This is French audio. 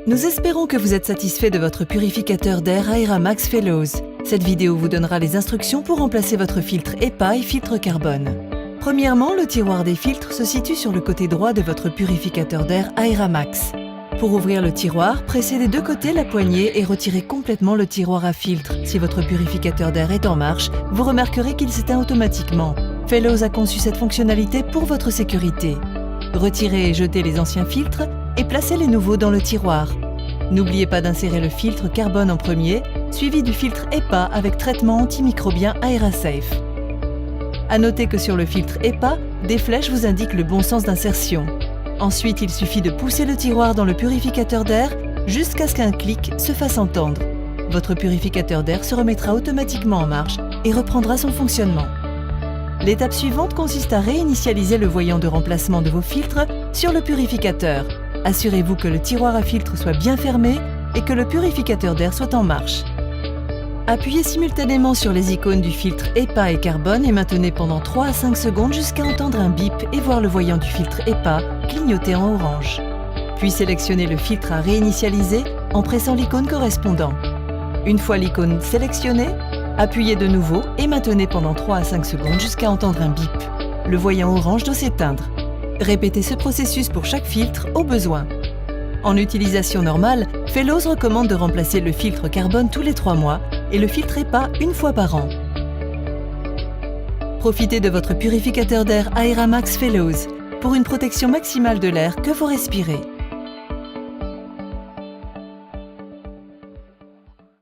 Nous espérons que vous êtes satisfait de votre purificateur d'air Aeramax Fellows. Cette vidéo vous donnera les instructions pour remplacer votre filtre HEPA et filtre carbone. Premièrement, le tiroir des filtres se situe sur le côté droit de votre purificateur d'air Aeramax. Pour ouvrir le tiroir, pressez des deux côtés la poignée et retirez complètement le tiroir à filtre. Si votre purificateur d'air est en marche, vous remarquerez qu'il s'éteint automatiquement. Fellows a conçu cette fonctionnalité pour votre sécurité. Retirez et jetez les anciens filtres et placez les nouveaux dans le tiroir. N'oubliez pas d'insérer le filtre carbone en premier, suivi du filtre HEPA avec traitement antimicrobien AeraSafe. À noter que sur le filtre HEPA, des flèches vous indiquent le bon sens d'insertion. Ensuite, il suffit de pousser le tiroir dans le purificateur d'air jusqu'à ce qu'un clic se fasse entendre. Votre purificateur d'air se remettra automatiquement en marche et reprendra son fonctionnement. L'étape suivante consiste à réinitialiser le voyant de remplacement de vos filtres sur le purificateur. Assurez-vous que le tiroir à filtre soit bien fermé et que le purificateur d'air soit en marche. Appuyez simultanément sur les icônes du filtre HEPA et carbone et maintenez pendant 3 à 5 secondes jusqu'à entendre un bip et voir le voyant du filtre HEPA clignoter en orange. Puis sélectionnez le filtre à réinitialiser en pressant l'icône correspondant. Une fois l'icône sélectionnée, appuyez de nouveau et maintenez pendant 3 à 5 secondes jusqu'à entendre un bip. Le voyant orange doit s'éteindre. Répétez ce processus pour chaque filtre au besoin. En utilisation normale, Fellows recommande de remplacer le filtre carbone tous les 3 mois et le filtre HEPA une fois par an. Profitez de votre purificateur d'air Aeramax Fellows pour une protection maximale de l'air que vous respirez.